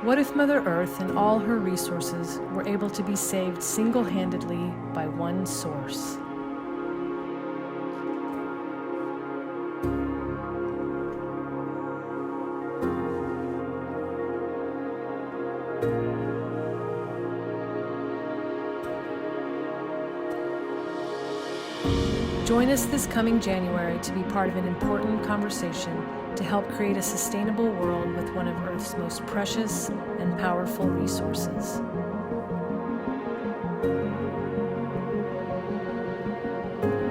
What if Mother Earth and all her resources were able to be saved single-handedly by one source? Join us this coming January to be part of an important conversation to help create a sustainable world with one of Earth's most precious and powerful resources.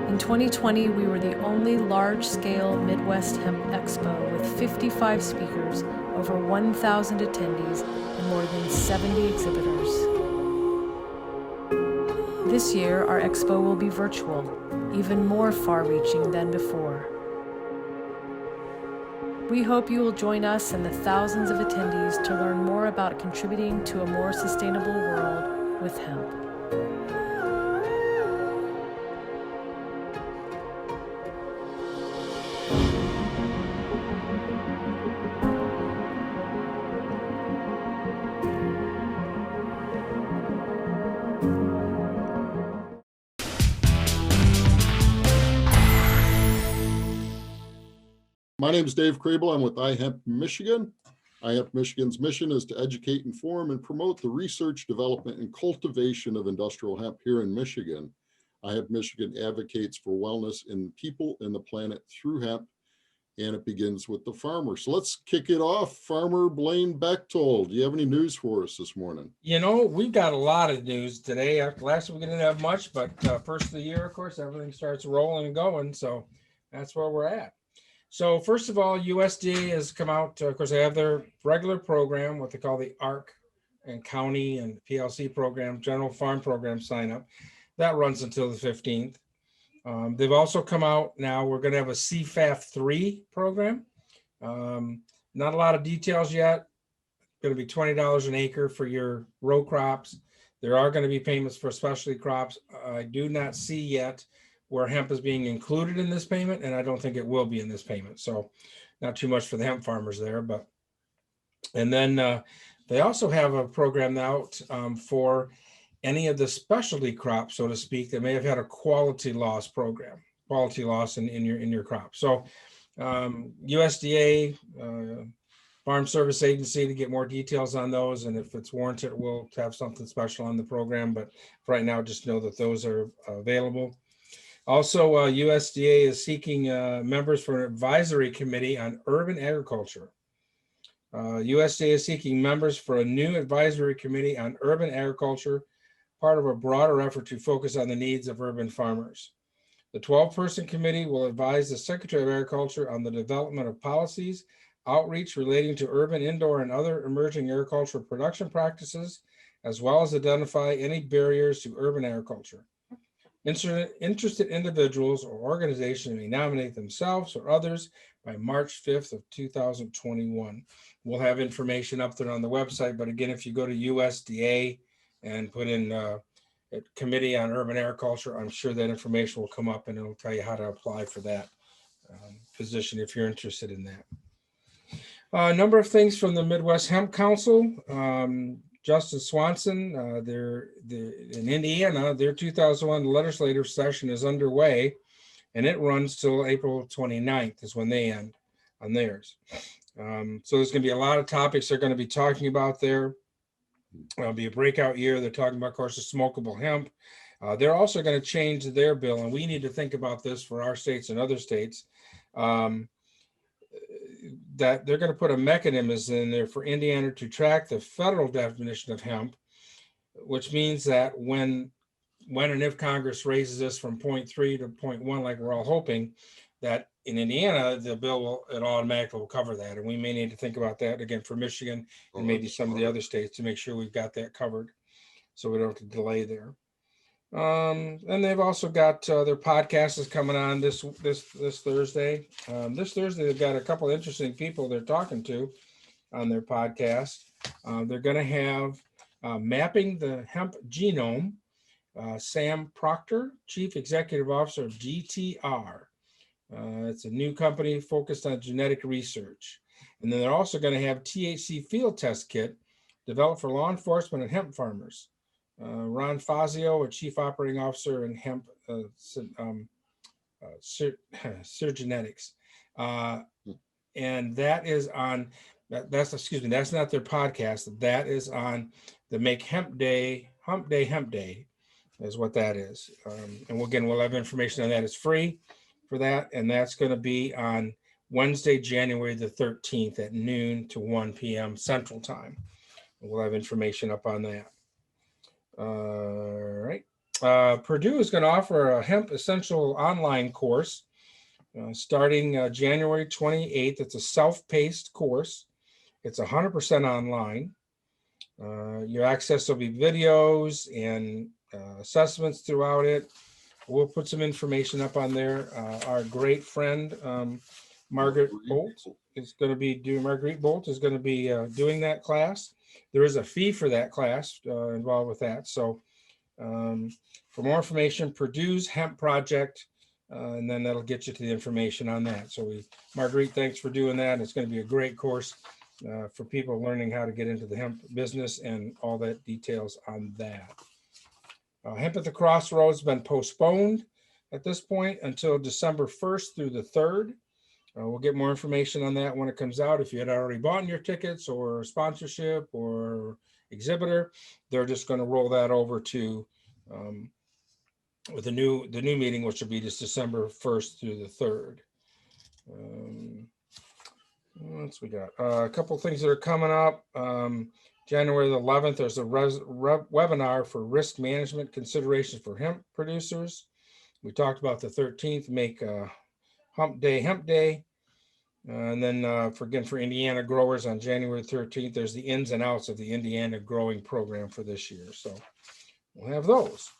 In 2020, we were the only large-scale Midwest Hemp Expo with 55 speakers, over 1,000 attendees, and more than 70 exhibitors. This year, our expo will be virtual, even more far-reaching than before. We hope you will join us and the thousands of attendees to learn more about contributing to a more sustainable world with hemp. My name is Dave Crable. I'm with iHemp Michigan. iHemp Michigan's mission is to educate, inform, and promote the research, development, and cultivation of industrial hemp here in Michigan. iHemp Michigan advocates for wellness in people and the planet through hemp, and it begins with the farmer. So let's kick it off. Farmer Blaine Bechtold, do you have any news for us this morning? You know, we've got a lot of news today. After last week, we didn't have much, but first of the year, of course, everything starts rolling and going. So that's where we're at. So first of all, USDA has come out. Of course, they have their regular program, what they call the ARC and county and PLC program, General Farm Program sign up. That runs until the 15th. They've also come out now. We're going to have a CFAF 3 program. Not a lot of details yet. Going to be $20 an acre for your row crops. There are going to be payments for specialty crops. I do not see yet where hemp is being included in this payment, and I don't think it will be in this payment. So not too much for the hemp farmers there, but, and then they also have a program out for any of the specialty crops, so to speak, that may have had a quality loss program, quality loss in your crop. So USDA, Farm Service Agency, to get more details on those, and if it's warranted, we'll have something special on the program, but right now just know that those are available. Also, USDA is seeking members for an advisory committee on urban agriculture. USDA is seeking members for a new advisory committee on urban agriculture, part of a broader effort to focus on the needs of urban farmers. The 12-person committee will advise the Secretary of Agriculture on the development of policies, outreach relating to urban, indoor, and other emerging agricultural production practices, as well as identify any barriers to urban agriculture. Interested individuals or organizations may nominate themselves or others by March 5th of 2021. We'll have information up there on the website, but again, if you go to USDA and put in Committee on Urban Agriculture, I'm sure that information will come up and it'll tell you how to apply for that position if you're interested in that. A number of things from the Midwest Hemp Council. Justin Swanson, they're in Indiana, their 2001 legislative session is underway, and it runs till April 29th is when they end on theirs. So there's going to be a lot of topics they're going to be talking about there. It'll be a breakout year. They're talking about, of course, the smokable hemp. They're also going to change their bill, and we need to think about this for our states and other states. That they're going to put a mechanism in there for Indiana to track the federal definition of hemp, which means that when and if Congress raises this from 0.3 to 0.1, like we're all hoping, that in Indiana, the bill it automatically will cover that. And we may need to think about that again for Michigan and maybe some of the other states to make sure we've got that covered so we don't have to delay there. And they've also got their podcast is coming on this Thursday. This Thursday, they've got a couple of interesting people they're talking to on their podcast. They're going to have Mapping the Hemp Genome, Sam Proctor, Chief Executive Officer of GTR. It's a new company focused on genetic research. And then they're also going to have THC field test kit developed for law enforcement and hemp farmers. Ron Fazio, a chief operating officer in hemp Surgenetics. And that is on, that's not their podcast. That is on the Make Hemp Day, Hemp Day is what that is. And again, we'll have information on that. It's free for that. And that's going to be on Wednesday, January the 13th at noon to 1 p.m. Central Time. We'll have information up on that. All right. Purdue is going to offer a hemp essential online course starting January 28th. It's a self-paced course. It's 100% online. Your access will be videos and assessments throughout it. We'll put some information up on there. Our great friend, Marguerite Bolt is going to be doing doing that class. There is a fee for that class involved with that. So for more information, Purdue's Hemp Project, and then that'll get you to the information on that. So Marguerite, thanks for doing that. It's going to be a great course for people learning how to get into the hemp business and all that details on that. Hemp at the Crossroads has been postponed at this point until December 1st through the 3rd. We'll get more information on that when it comes out. If you had already bought your tickets or sponsorship or exhibitor, they're just going to roll that over to with the new meeting, which will be just December 1st through the 3rd. What else we got? A couple of things that are coming up. January the 11th, there's a webinar for risk management considerations for hemp producers. We talked about the 13th, make Hemp Day. And then for Indiana growers on January 13th, there's the ins and outs of the Indiana growing program for this year. So we'll have those.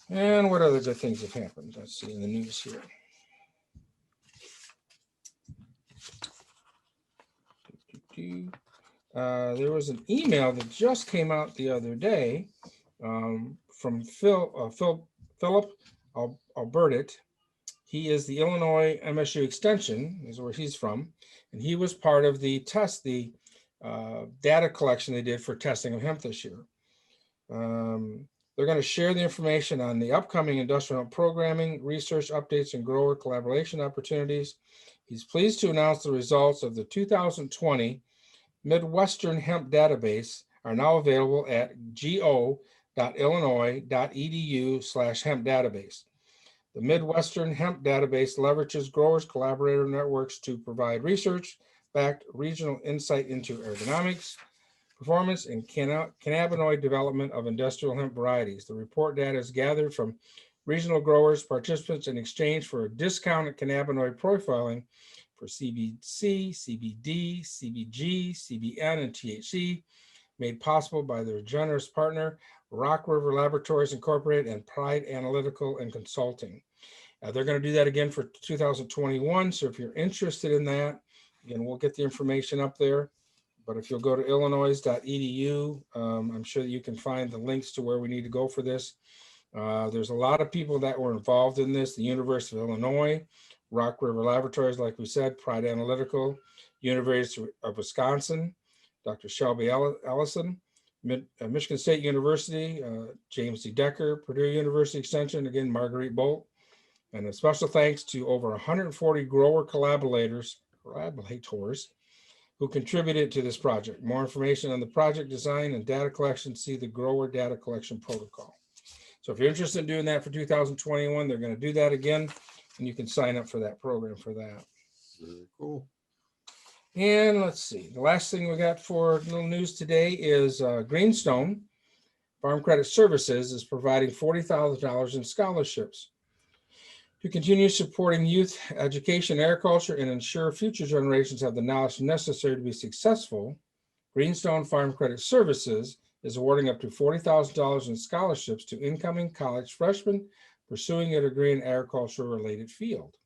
And what other good things have happened? Let's see in the news here. There was an email that just came out the other day from Philip Albertit. He is the Illinois MSU Extension, is where he's from, and he was part of the data collection they did for testing of hemp this year. They're going to share the information on the upcoming industrial hemp programming, research updates, and grower collaboration opportunities. He's pleased to announce the results of the 2020 Midwestern Hemp Database are now available at go.illinois.edu/hemp database. The Midwestern Hemp Database leverages growers' collaborator networks to provide research-backed regional insight into ergonomics, performance, and cannabinoid development of industrial hemp varieties. The report data is gathered from regional growers, participants in exchange for discounted cannabinoid profiling for CBC, CBD, CBG, CBN, and THC, made possible by their generous partner, Rock River Laboratories Incorporated and Pride Analytical and Consulting. They're going to do that again for 2021. So if you're interested in that, again, we'll get the information up there. But if you'll go to illinois.edu, I'm sure that you can find the links to where we need to go for this. There's a lot of people that were involved in this. The University of Illinois, Rock River Laboratories, like we said, Pride Analytical, University of Wisconsin, Dr. Shelby Ellison, Michigan State University, James D. Decker, Purdue University Extension, again, Marguerite Bolt, and a special thanks to over 140 grower collaborators who contributed to this project. More information on the project design and data collection, see the grower data collection protocol. So if you're interested in doing that for 2021, they're going to do that again, and you can sign up for that program for that. Very cool. And let's see, the last thing we got for little news today is Greenstone Farm Credit Services is providing $40,000 in scholarships to continue supporting youth education, agriculture, and ensure future generations have the knowledge necessary to be successful. Greenstone Farm Credit Services is awarding up to $40,000 in scholarships to incoming college freshmen pursuing a degree in agriculture-related field.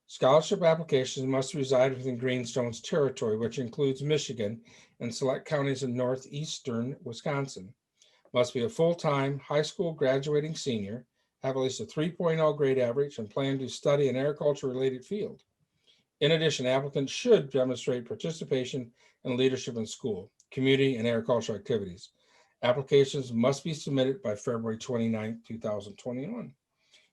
Scholarship applications must reside within Greenstone's territory, which includes Michigan and select counties in northeastern Wisconsin. Must be a full-time high school graduating senior, have at least a 3.0 grade average, and plan to study an agriculture-related field. In addition, applicants should demonstrate participation and leadership in school, community, and agricultural activities. Applications must be submitted by February 29th, 2021.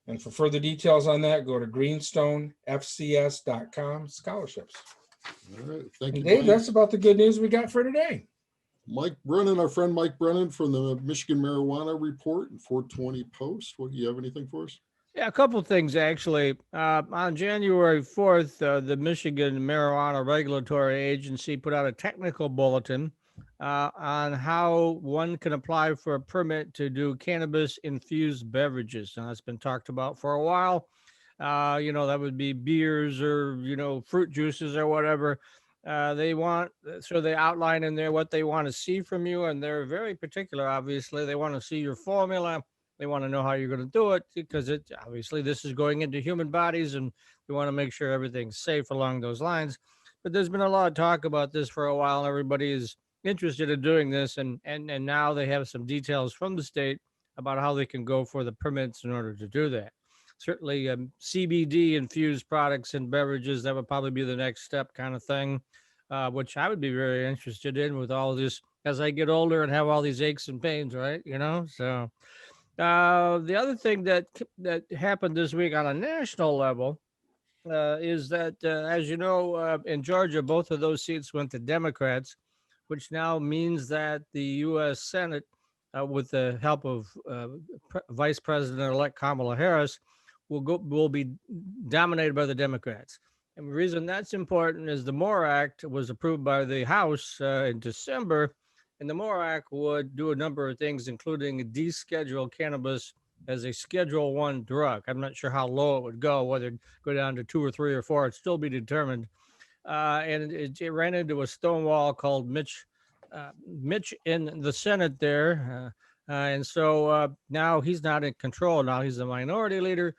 And for further details on that, go to greenstonefcs.com scholarships. All right, thank you, And Dave, Blaine. that's about the good news we got for today. Mike Brennan, our friend Mike Brennan from the Michigan Marijuana Report and 420 Post. What, do you have anything for us? Yeah, a couple of things actually. On January 4th, the Michigan Marijuana Regulatory Agency put out a technical bulletin on how one can apply for a permit to do cannabis infused beverages. Now, that's been talked about for a while. That would be beers or, fruit juices or whatever. They outline in there what they want to see from you, and they're very particular, obviously. They want to see your formula. They want to know how you're going to do it, because obviously this is going into human bodies, and we want to make sure everything's safe along those lines. But there's been a lot of talk about this for a while. Everybody is interested in doing this, and now they have some details from the state about how they can go for the permits in order to do that. Certainly, CBD infused products and beverages, that would probably be the next step kind of thing, which I would be very interested in with all this as I get older and have all these aches and pains, right? So. The other thing that happened this week on a national level is that, as you know, in Georgia, both of those seats went to Democrats, which now means that the U.S. Senate, with the help of Vice President-elect Kamala Harris, will be dominated by the Democrats. And the reason that's important is the MORE Act was approved by the House in December. And the MORE Act would do a number of things, including deschedule cannabis as a Schedule I drug. I'm not sure how low it would go, whether it go down to 2 or 3 or 4, it'd still be determined. And it ran into a stonewall called Mitch in the Senate there. And so now he's not in control. Now he's the minority leader.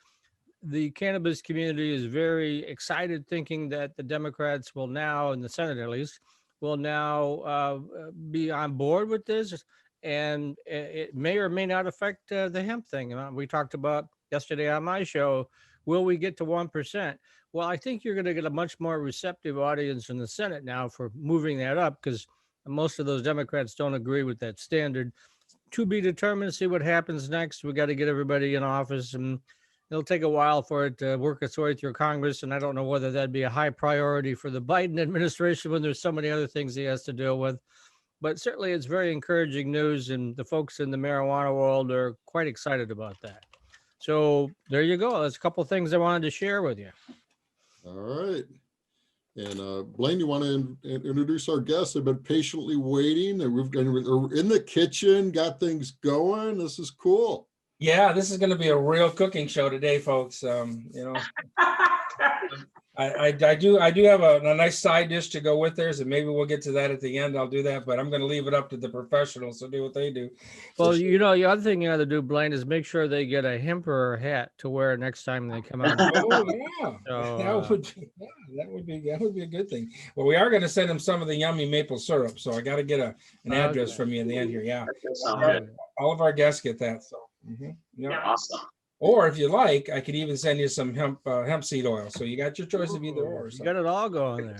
The cannabis community is very excited, thinking that the Democrats will now, in the Senate at least, will now be on board with this, and it may or may not affect the hemp thing. We talked about yesterday on my show, will we get to 1%? Well, I think you're going to get a much more receptive audience in the Senate now for moving that up, because most of those Democrats don't agree with that standard. To be determined, see what happens next. We got to get everybody in office, and it'll take a while for it to work its way through Congress. And I don't know whether that'd be a high priority for the Biden administration when there's so many other things he has to deal with. But certainly it's very encouraging news, and the folks in the marijuana world are quite excited about that. So there you go. That's a couple of things I wanted to share with you. All right. And Blaine, you want to introduce our guests? They've been patiently waiting, and we're in the kitchen, got things going. This is cool. Yeah, this is going to be a real cooking show today, folks. I do have a nice side dish to go with theirs, and maybe we'll get to that at the end. I'll do that, but I'm going to leave it up to the professionals to do what they do. Well, the other thing you got to do, Blaine, is make sure they get a hemper hat to wear next time they come out. Oh yeah, so, that would be a good thing. Well, we are going to send them some of the yummy maple syrup, so I got to get an address from you in the end here. Yeah, all of our guests get that. So yeah, awesome. Or if you like, I could even send you some hemp seed oil. So you got your choice of either or. So. You got it all going there.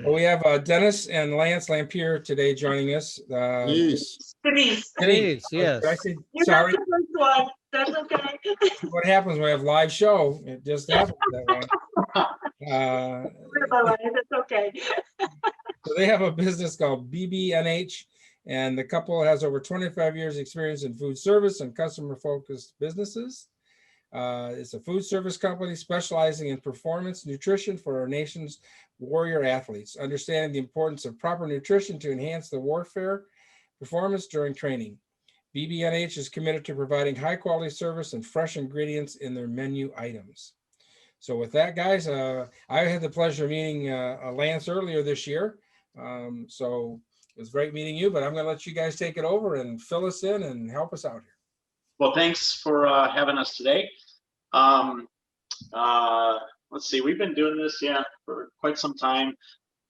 Well, we have Dennis and Lance Lampier today joining us. Denise, yes. I say, sorry. That's okay. What happens when we have live show? It just happens that way. It's okay. So they have a business called BBNH. And the couple has over 25 years experience in food service and customer-focused businesses. It's a food service company specializing in performance nutrition for our nation's warrior athletes, understanding the importance of proper nutrition to enhance the warfare performance during training. BBNH is committed to providing high-quality service and fresh ingredients in their menu items. So with that, guys, I had the pleasure of meeting Lance earlier this year. So it was great meeting you, but I'm going to let you guys take it over and fill us in and help us out here. Well, thanks for having us today. Let's see, we've been doing this, for quite some time.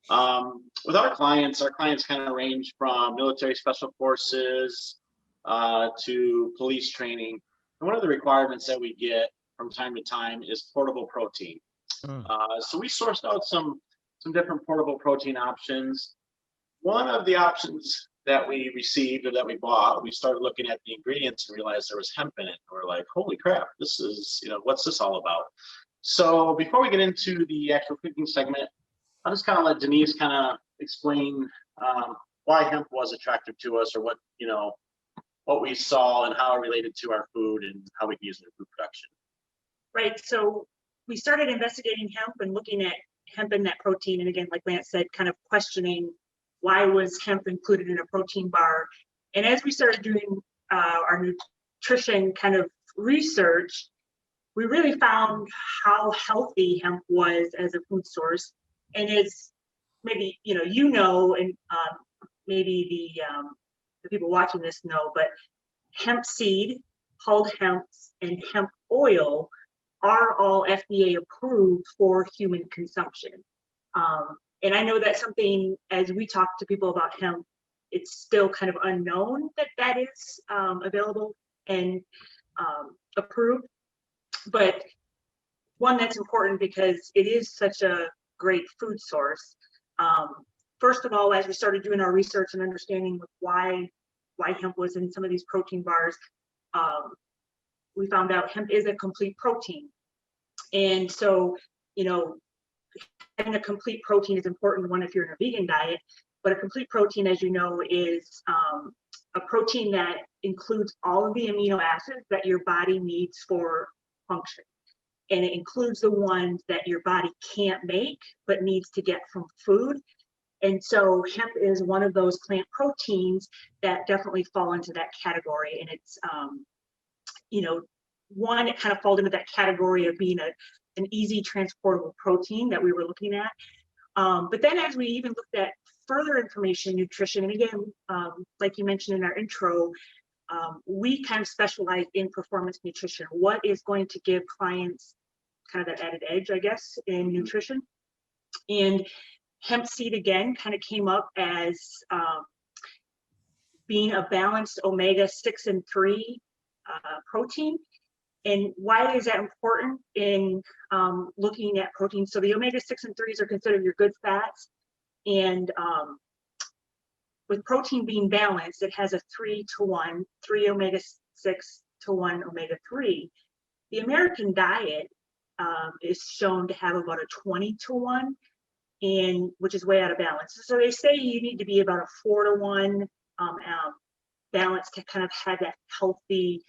With our clients kind of range from military special forces to police training. And one of the requirements that we get from time to time is portable protein. So we sourced out some different portable protein options. One of the options that we received or that we bought, we started looking at the ingredients and realized there was hemp in it. We're like, holy crap, this is, what's this all about? So before we get into the actual cooking segment, I'll just kind of let Denise kind of explain why hemp was attractive to us, or what we saw and how it related to our food and how we can use it in food production. Right. So we started investigating hemp and looking at hemp in that protein. And again, like Lance said, kind of questioning why was hemp included in a protein bar. And as we started doing our nutrition kind of research, we really found how healthy hemp was as a food source. And as maybe and maybe the people watching this know, but hemp seed, hulled hemp, and hemp oil are all FDA approved for human consumption. And I know that's something, as we talk to people about hemp, it's still kind of unknown that is available and approved. But one that's important because it is such a great food source. First of all, as we started doing our research and understanding why hemp was in some of these protein bars, we found out hemp is a complete protein. And so, having a complete protein is important, one, if you're in a vegan diet, but a complete protein, as you know, is a protein that includes all of the amino acids that your body needs for function. And it includes the ones that your body can't make, but needs to get from food. And so hemp is one of those plant proteins that definitely fall into that category. And it's, one, it kind of falls into that category of being an easy transportable protein that we were looking at. But then as we even looked at further information, nutrition, and again, like you mentioned in our intro, we kind of specialize in performance nutrition. What is going to give clients kind of that added edge, I guess, in nutrition? And hemp seed, again, kind of came up as being a balanced omega-6 and 3 protein. And why is that important in looking at protein? So the omega-6 and 3s are considered your good fats. And with protein being balanced, it has a 3-to-1, 3 omega-6 to 1 omega-3. The American diet is shown to have about a 20-to-1, which is way out of balance. So they say you need to be about a 4-to-1 balance to kind of have that healthy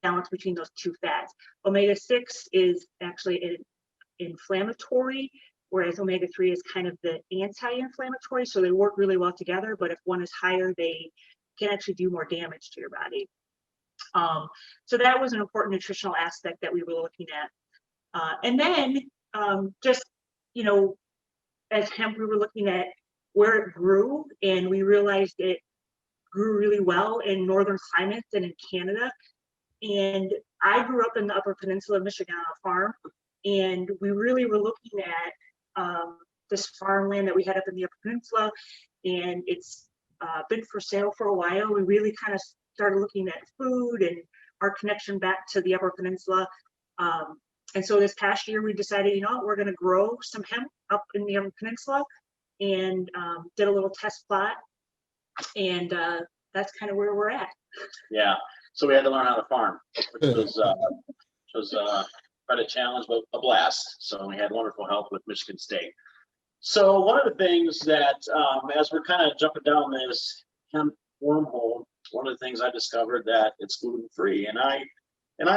balance between those two fats. Omega-6 is actually an inflammatory, whereas omega-3 is kind of the anti-inflammatory. So they work really well together, but if one is higher, they can actually do more damage to your body. So that was an important nutritional aspect that we were looking at. And then just, as hemp, we were looking at where it grew, and we realized it grew really well in northern climates and in Canada. And I grew up in the Upper Peninsula of Michigan on a farm, and we really were looking at this farmland that we had up in the Upper Peninsula, and it's been for sale for a while. We really kind of started looking at food and our connection back to the Upper Peninsula. And so this past year, we decided, we're going to grow some hemp up in the Upper Peninsula, and did a little test plot, and that's kind of where we're at. Yeah. So we had to learn how to farm, which was quite a challenge, but a blast. So we had wonderful help with Michigan State. So one of the things that, as we're kind of jumping down this hemp wormhole, one of the things I discovered that it's gluten-free, and I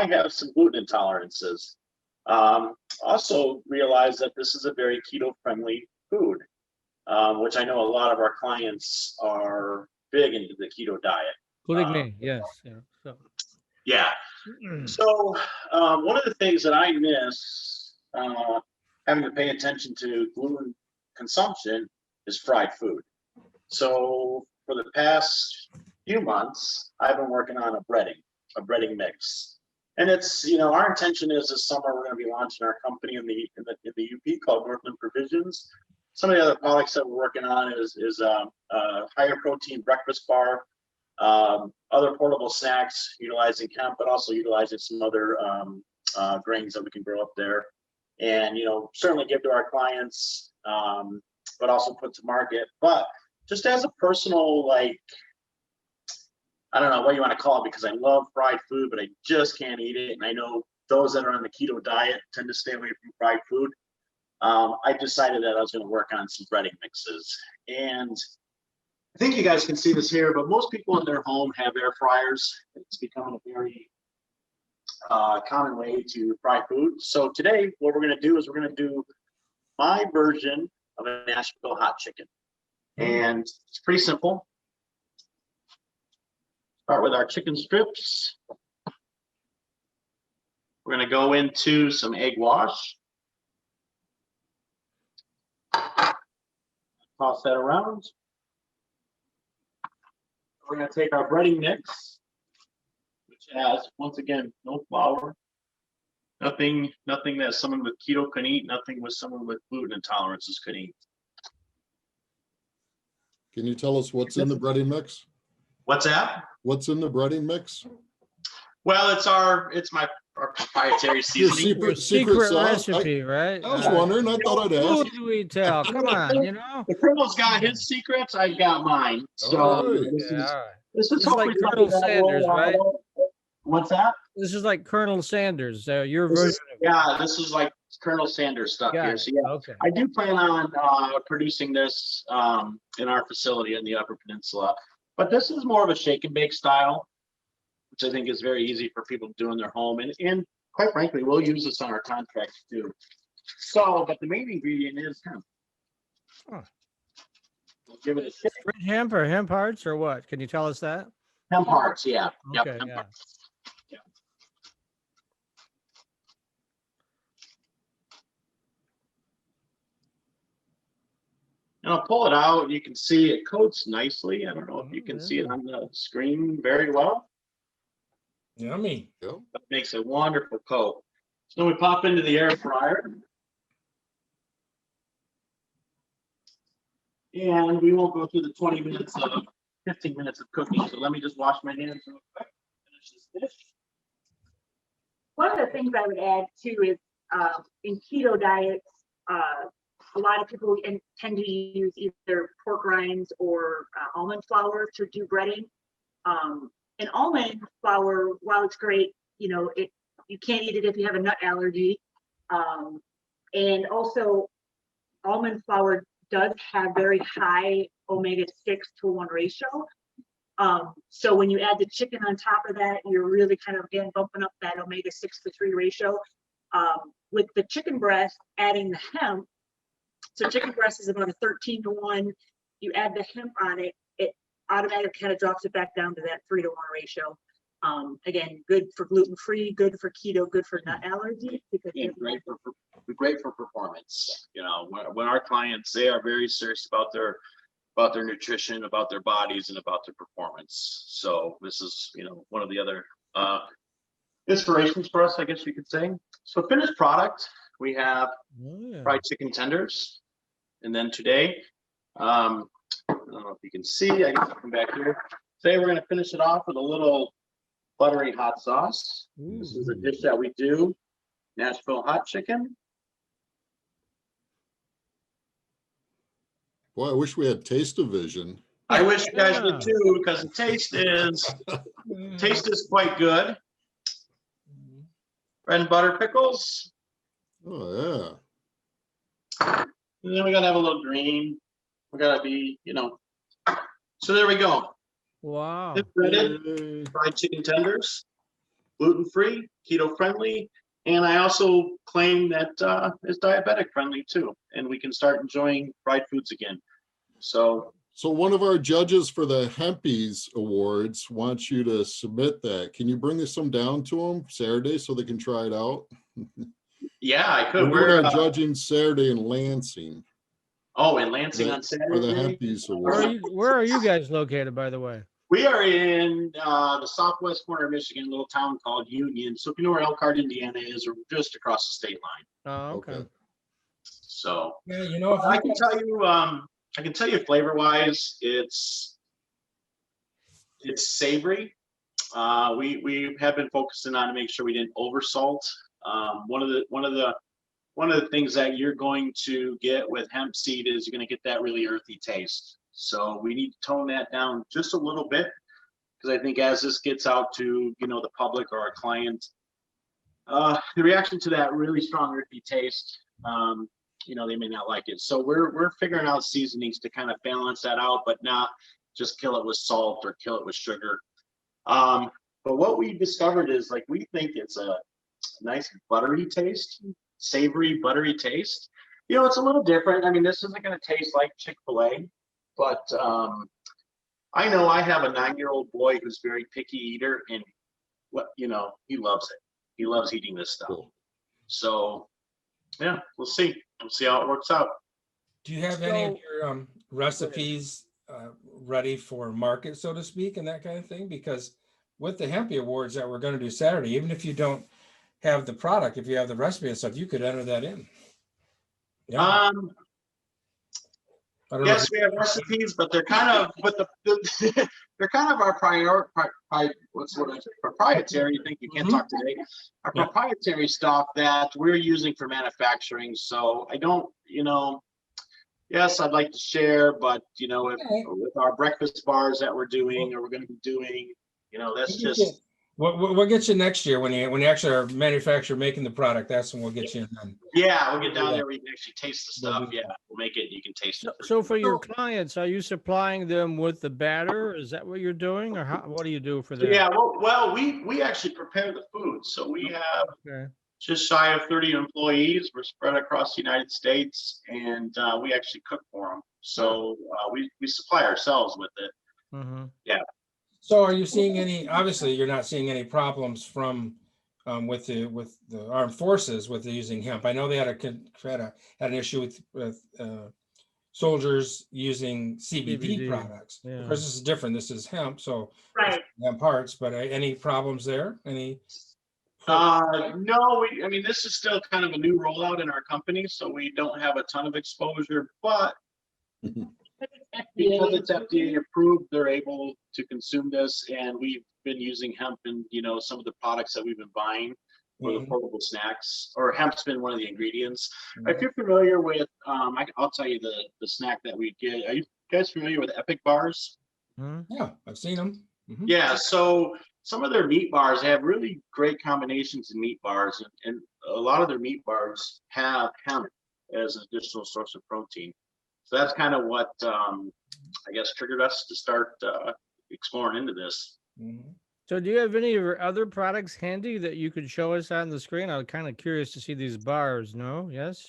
have some gluten intolerances. Also realized that this is a very keto-friendly food, which I know a lot of our clients are big into the keto diet. Including me, yes. Yeah. So one of the things that I miss having to pay attention to gluten consumption is fried food. So for the past few months, I've been working on a breading mix. And it's, our intention is this summer we're going to be launching our company in the UP called Northland Provisions. Some of the other products that we're working on is a higher protein breakfast bar, other portable snacks utilizing hemp, but also utilizing some other grains that we can grow up there. and, certainly give to our clients, but also put to market. But just as a personal, like, I don't know what you want to call it, because I love fried food, but I just can't eat it. And I know those that are on the keto diet tend to stay away from fried food. I decided that I was going to work on some breading mixes. And I think you guys can see this here, but most people in their home have air fryers. It's becoming a very common way to fry food. So today, what we're going to do is we're going to do my version of a Nashville hot chicken. And it's pretty simple. Start with our chicken strips. We're going to go into some egg wash. Toss that around. We're going to take our breading mix, which has, once again, no flour, nothing that someone with keto can eat, nothing with someone with gluten intolerances can eat. Can you tell us what's in the breading mix? What's that? What's in the breading mix? Well, it's my proprietary Your seasoning. secret sauce? recipe, right? I was wondering. I thought I'd Who ask. do we tell? Come on, you know. The Colonel's got his secrets. I've got mine. So All right. this Yeah, is all right. this is This is like hopefully Colonel something that will, Sanders, right? What's that? This is like Colonel Sanders. Your This version. is, yeah, this is like Colonel Sanders stuff Got here. it. So yeah, Okay. I do plan on producing this in our facility in the Upper Peninsula. But this is more of a shake and bake style, which I think is very easy for people to do in their home. And quite frankly, we'll use this on our contracts too. So, but the main ingredient is hemp. Huh. We'll give it a shake. Red hemp or hemp hearts or what? Can you tell us that? Hemp hearts, yeah. Yep, Okay, hemp yeah. hearts. Yeah. And I'll pull it out. You can see it coats nicely. I don't know if you can see it on the screen very well. Yummy. Yeah. That makes a wonderful coat. So we pop into the air fryer. And we won't go through the 15 minutes of cooking. So let me just wash my hands real quick. Finish this dish. One of the things I would add too is in keto diets, a lot of people tend to use either pork rinds or almond flour to do breading. And almond flour, while it's great, you can't eat it if you have a nut allergy. And also, almond flour does have very high omega-6 to 1 ratio. So when you add the chicken on top of that, you're really kind of, again, bumping up that omega-6 to 3 ratio. With the chicken breast, adding the hemp, so chicken breast is about a 13 to 1. You add the hemp on it, it automatically kind of drops it back down to that 3 to 1 ratio. Again, good for gluten-free, good for keto, good for nut allergies. Because Great for performance. When our clients, they are very serious about their nutrition, about their bodies, and about their performance. So this is, one of the other inspirations for us, I guess you could say. So finished product, we have fried chicken tenders. And then today, I don't know if you can see, I guess I'll come back here. Today we're going to finish it off with a little buttery hot sauce. This is a dish that we do, Nashville hot chicken. Boy, I wish we had taste-o-vision. I wish you guys did too, because the taste is quite good. Bread and butter pickles. Oh, And then we gotta have a little green. We gotta be, So there we go. Wow. Breaded yeah. fried chicken tenders, gluten-free, keto-friendly, and I also claim that it's diabetic-friendly too, and we can start enjoying fried foods again. So one of our judges for the Hempies Awards wants you to submit that. Can you bring some down to them Saturday so they can try it out? yeah, I could. We're judging Saturday in Lansing. Oh, in Lansing on For the Saturday. Hempies Awards. Where are you guys located, by the way? We are in the southwest corner of Michigan, a little town called Union. So if you know where Elkhart, Indiana is, we're just across the state line. Oh, okay. So Yeah, if I can tell you flavor wise, it's savory. We have been focusing on to make sure we didn't over salt. One of the one of the things that you're going to get with hemp seed is you're going to get that really earthy taste. So we need to tone that down just a little bit, because I think as this gets out to, the public or our clients, the reaction to that really strong earthy taste, they may not like it. So we're figuring out seasonings to kind of balance that out, but not just kill it with salt or kill it with sugar. But what we discovered is, like, we think it's a nice buttery taste, savory, buttery taste. It's a little different. I mean, this isn't going to taste like Chick-fil-A, but I know I have a 9-year-old boy who's very picky eater, and he loves it. He loves eating this stuff. Cool. So yeah, we'll see. We'll see how it works out. Do you have any of your recipes ready for market, so to speak, and that kind of thing? Because with the Hempy Awards that we're going to do Saturday, even if you don't have the product, if you have the recipe and stuff, you could enter that in. Yeah. Yes, we have recipes, but they're kind of, they're kind of our proprietary. You think you can't talk today? Our proprietary stuff that we're using for manufacturing. So I don't, yes, I'd like to share, but with our breakfast bars that we're doing, or we're going to be doing, that's just. We'll get you next year when you actually are manufacturer making the product. That's when we'll get you in. Then. Yeah, we'll get down there where you can actually taste the stuff. Yeah, we'll make it. You can taste it. So for your clients, are you supplying them with the batter? Is that what you're doing, or what do you do for them? Yeah, well, we actually prepare the food. So we have just shy of 30 employees. We're spread across the United States, and we actually cook for them. So we supply ourselves with it. Mm-hmm. Yeah. So are you seeing any, obviously you're not seeing any problems from with the armed forces with using hemp? I know they had an issue with soldiers using CBD products. Yeah. Of course, this is different. This is hemp, so Right. hemp parts. But any problems there? Any? No, this is still kind of a new rollout in our company, so we don't have a ton of exposure, but because it's FDA approved, they're able to consume this, and we've been using hemp in some of the products that we've been buying for the portable snacks, or hemp's been one of the ingredients. If you're familiar with, I'll tell you the snack that we get. Are you guys familiar with Epic bars? Yeah, I've seen them. Yeah, so some of their meat bars, they have really great combinations in meat bars, and a lot of their meat bars have hemp as an additional source of protein. So that's kind of what I guess triggered us to start exploring into this. So do you have any of your other products handy that you could show us on the screen? I'm kind of curious to see these bars. No? Yes?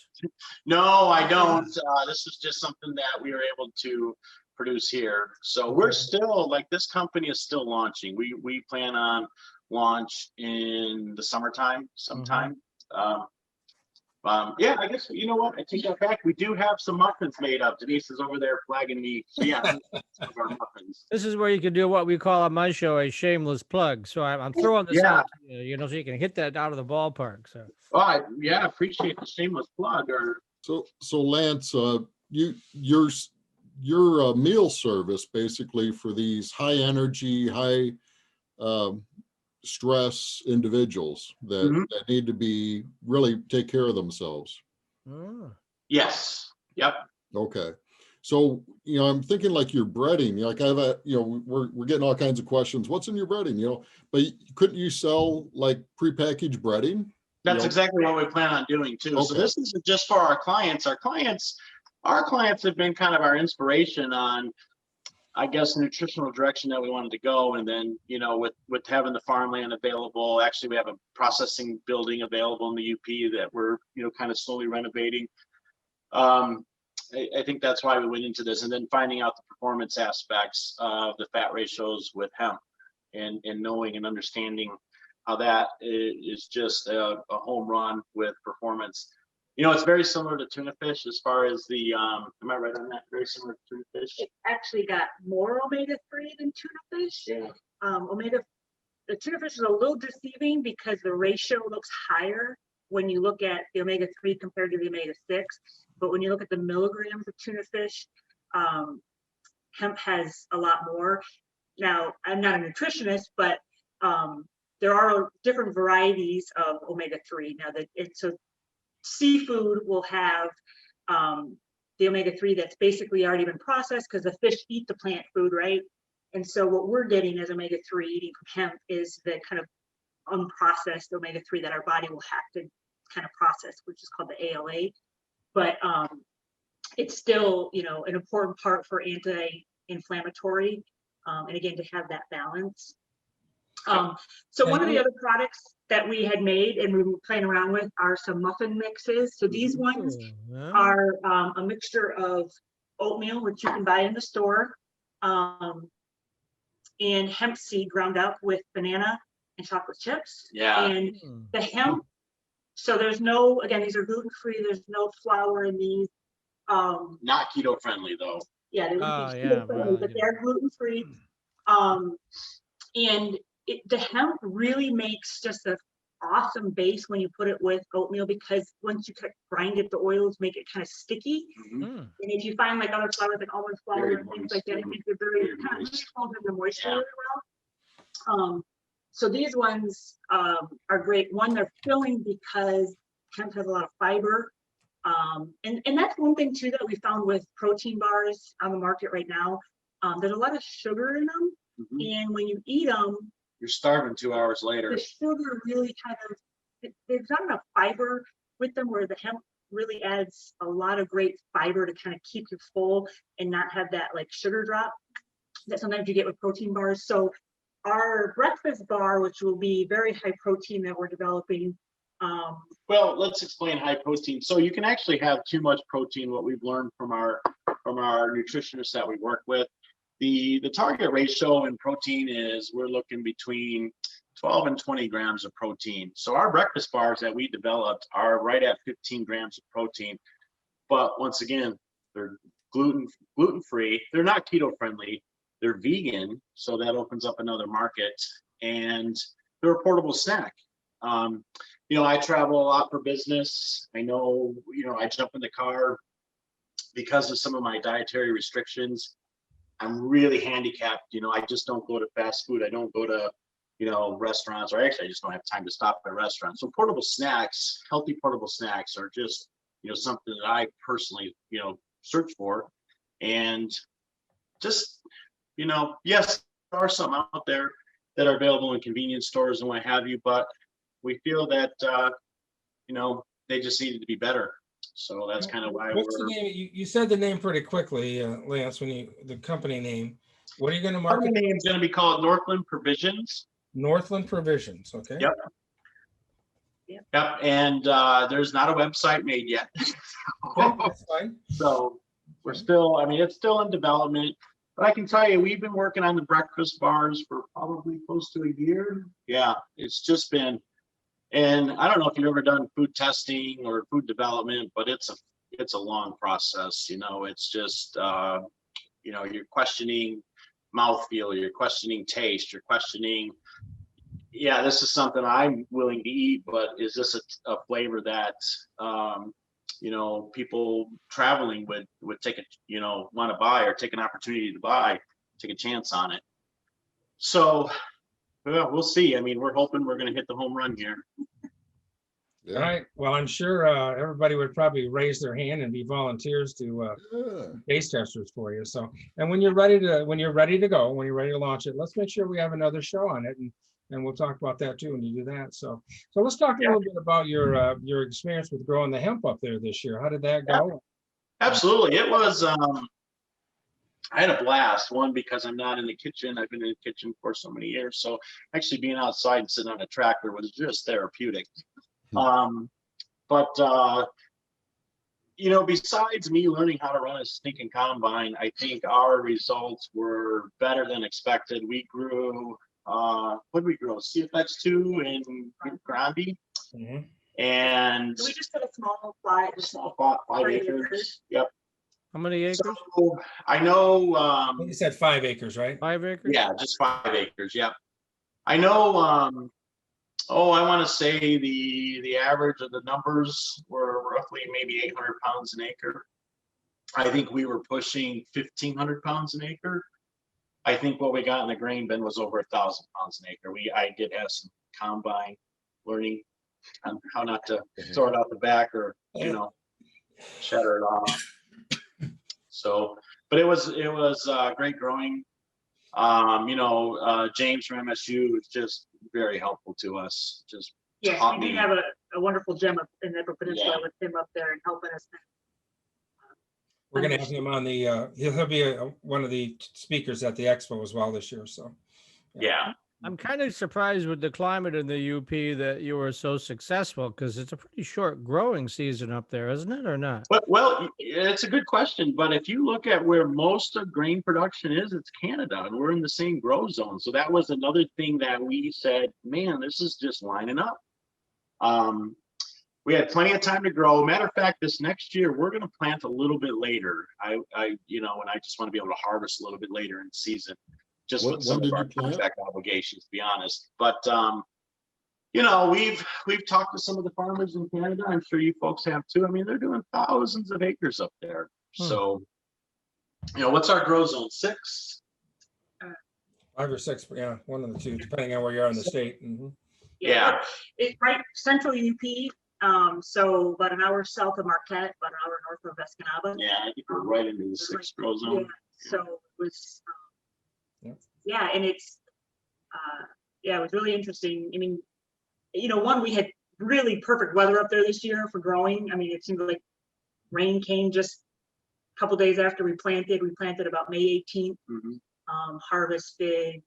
No, I don't. This is just something that we were able to produce here. So we're still, like, this company is still launching. We plan on launch in the summertime sometime. Yeah, I guess, you know what? I take that back. We do have some muffins made up. Denise is over there flagging me. So yeah, some of our muffins. This is where you can do what we call on my show a shameless plug. So I'm throwing this out to you, so you can hit that out of the ballpark. So. Oh, I appreciate the shameless plug. So Lance, your meal service basically for these high energy, high stress individuals that need to be really take care of themselves. Yes. Yep. Okay. So, I'm thinking like your breading, like we're getting all kinds of questions. What's in your breading, but couldn't you sell like prepackaged breading? That's exactly what we plan on doing too. Okay. So this isn't just for our clients. Our clients have been kind of our inspiration on, I guess, the nutritional direction that we wanted to go. And then, with having the farmland available, actually we have a processing building available in the UP that we're, kind of slowly renovating. I think that's why we went into this, and then finding out the performance aspects of the fat ratios with hemp and knowing and understanding how that is just a home run with performance. It's very similar to tuna fish as far as the, am I right on that? Very similar to tuna fish. It actually got more omega-3 than tuna fish. Yeah. The tuna fish is a little deceiving because the ratio looks higher when you look at the omega-3 compared to the omega-6. But when you look at the milligrams of tuna fish, hemp has a lot more. Now, I'm not a nutritionist, but there are different varieties of omega-3. Now, so seafood will have the omega-3 that's basically already been processed because the fish eat the plant food, right? And so what we're getting as omega-3 eating from hemp is the kind of unprocessed omega-3 that our body will have to kind of process, which is called the ALA. But it's still, you know, an important part for anti-inflammatory, and again, to have that balance. So one of the other products that we had made and we were playing around with are some muffin mixes. So these ones are a mixture of oatmeal, which you can buy in the store, and hemp seed ground up with banana and chocolate chips. Yeah. And the hemp, so there's no, again, these are gluten-free, there's no flour in these. Not keto friendly though. Yeah, they Oh, would be yeah, keto-friendly, well, but you they're gluten-free. And the hemp really makes just an awesome base when you put it with oatmeal, because once you grind it, the oils make it kind of sticky. Mhm. And if you find like other flours, like almond flour Very and things moist, like that, it makes it very very kind of moist. really holds in the moisture Yeah. really well. So these ones are great. One, they're filling because hemp has a lot of fiber. And that's one thing too that we found with protein bars on the market right now. There's a lot of sugar in them. Mhm. And when you eat them, You're starving 2 hours the later. sugar really kind of, there's not enough fiber with them, where the hemp really adds a lot of great fiber to kind of keep you full and not have that like sugar drop that sometimes you get with protein bars. So our breakfast bar, which will be very high protein that we're developing. Well, let's explain high protein. So you can actually have too much protein. What we've learned from our nutritionists that we work with, the target ratio in protein is we're looking between 12 and 20 grams of protein. So our breakfast bars that we developed are right at 15 grams of protein. But once again, they're gluten-free. They're not keto friendly. They're vegan, so that opens up another market. And they're a portable snack. You know, I travel a lot for business. I know, you know, I jump in the car because of some of my dietary restrictions. I'm really handicapped. You know, I just don't go to fast food. I don't go to, you know, restaurants, or actually I just don't have time to stop at restaurants. So portable snacks, healthy portable snacks are just, you know, something that I personally, you know, search for. And just, you know, yes, there are some out there that are available in convenience stores and what have you, but we feel that, you know, they just needed to be better. So that's kind of why What's the we're. name? You said the name pretty quickly, Lance, when the company name. What are you going to Our market? name is going to be called Northland Provisions. Northland Provisions, okay? Yep. Yep. And there's not a website made yet. Okay, that's fine. So we're still, I mean, it's still in development. But I can tell you, we've been working on the breakfast bars for probably close to a year. Yeah, it's just been, and I don't know if you've ever done food testing or food development, but it's a long process. You know, it's just, you know, you're questioning mouthfeel, you're questioning taste, you're questioning, yeah, this is something I'm willing to eat, but is this a flavor that, you know, people traveling would take a, you know, want to buy or take an opportunity to buy, take a chance on it. So, well, we'll see. I mean, we're hoping we're going to hit the home run here. Yeah. All right. Well, I'm sure everybody would probably raise their hand and be volunteers to Yeah. taste testers for you. So, and when you're ready to go, when you're ready to launch it, let's make sure we have another show on it, and we'll talk about that too when you do that. So let's talk a little bit about your experience with growing the hemp up there this year. How did that go? Absolutely. It was, I had a blast. One, because I'm not in the kitchen. I've been in the kitchen for so many years. So actually being outside and sitting on a tractor was just therapeutic. But you know, besides me learning how to run a stinking combine, I think our results were better than expected. We grew, what did we grow? CFX2 in Grandi. Mm-hmm. And we just did a small small 5 acres. Yep. How many acres? So I know, You said 5 acres, right? 5 acres? yeah, just 5 acres. Yep. I know, I want to say the average of the numbers were roughly maybe 800 pounds an acre. I think we were pushing 1,500 pounds an acre. I think what we got in the grain bin was over 1,000 pounds an acre. I did have some combine learning. how not to throw it out the back or, shatter it off. So, but it was great growing. James from MSU was just very helpful to us. Just Yes, taught we did me. have a wonderful gem up in the Upper Peninsula Yeah. with him up there and helping us. We're gonna have him on the, he'll be one of the speakers at the expo as well this year, so. Yeah. I'm kind of surprised with the climate in the UP that you were so successful, because it's a pretty short growing season up there, isn't it, or not? Well, it's a good question, but if you look at where most of grain production is, it's Canada, and we're in the same grow zone. So that was another thing that we said, man, this is just lining up. We had plenty of time to grow. Matter of fact, this next year we're going to plant a little bit later. And I just want to be able to harvest a little bit later in the season, just with some of our contract obligations, to be honest. But we've talked to some of the farmers in Canada. I'm sure you folks have too. I mean, they're doing thousands of acres up there. So, what's our grow zone? 6? 5 or 6, yeah, one of the two, depending on where you are in the state. Mm-hmm. Yeah. It's right central UP. So about an hour south of Marquette, about an hour north of Escanaba. Yeah, I think we're right into the 6th grow zone. Yeah, so it was, and it's, it was really interesting. I mean, one, we had really perfect weather up there this year for growing. I mean, it seemed like rain came just a couple days after we planted. We planted about May 18th, harvested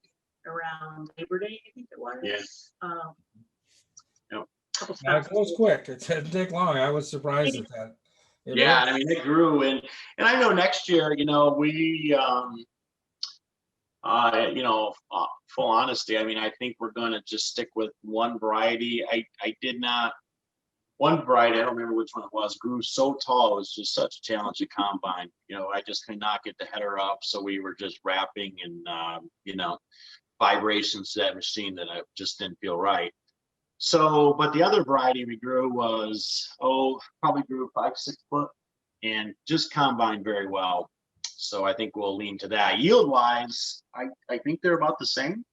around Labor Day, I think it was. Yes. It goes quick. It didn't take long. I was surprised at that. I mean, it grew, and I know next year, we, full honesty, I mean, I think we're going to just stick with one variety. One variety, I don't remember which one it was, grew so tall. It was just such a challenge to combine. I just could not get the header up. So we were just wrapping and, vibrations to that machine that I just didn't feel right. So, but the other variety we grew was, probably grew 5-6 foot and just combined very well. So I think we'll lean to that. Yield wise, I think they're about the same.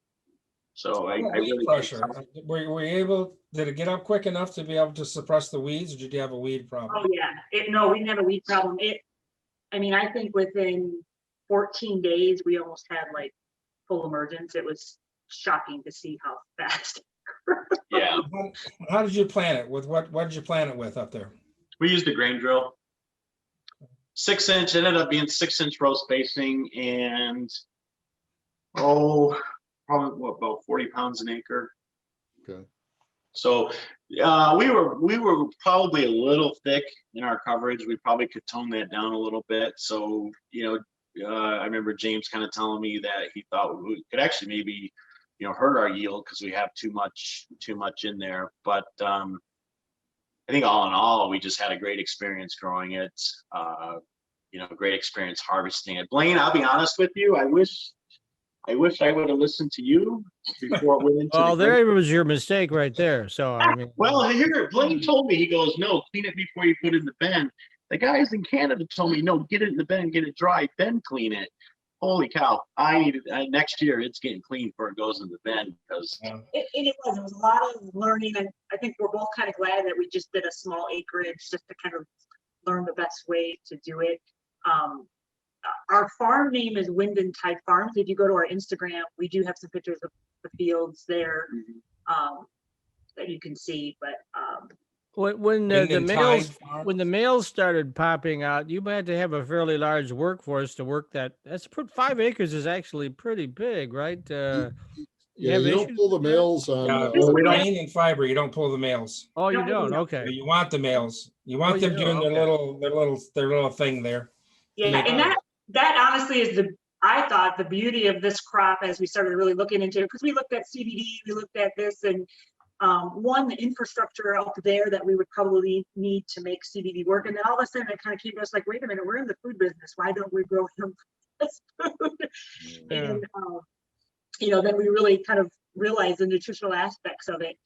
So I really pressure. Were you able, did it get up quick enough to be able to suppress the weeds, or did you have a weed problem? Oh yeah, no, we didn't have a weed problem. I think within 14 days, we almost had like full emergence. It was shocking to see how fast. Yeah. How did you plant it? With what did you plant it with up there? We used a grain drill. 6-inch, ended up being 6-inch row spacing, and probably about 40 pounds an acre. Okay. So we were probably a little thick in our coverage. We probably could tone that down a little bit. So I remember James kind of telling me that he thought we could actually maybe hurt our yield because we have too much in there. But I think all in all, we just had a great experience growing it. Great experience harvesting it. Blaine, I'll be honest with you. I wish I would have listened to you before it went into. Well, there was your mistake right there. So I mean. Well, here Blaine told me, he goes, no, clean it before you put it in the bin. The guys in Canada told me, no, get it in the bin, get it dry, then clean it. Holy cow! Next year it's getting clean before it goes in the bin because it was a lot of learning, and I think we're both kind of glad that we just did a small acreage just to kind of learn the best way to do it. Our farm name is Wind and Tide Farms. If you go to our Instagram, we do have some pictures of the fields there that you can see. But when the males started popping out, you had to have a fairly large workforce to work that. 5 acres is actually pretty big, right? You don't pull the males on. Grain and fiber, you don't pull the males. Oh, you don't? Okay. You want the males. You want them doing their little thing there. Yeah, and that honestly is I thought the beauty of this crop as we started really looking into it, because we looked at CBD, we looked at this, and the infrastructure out there that we would probably need to make CBD work. And then all of a sudden it kind of came to us like, wait a minute, we're in the food business. Why don't we grow hemp as food? Yeah. And, then we really kind of realized the nutritional aspects of it.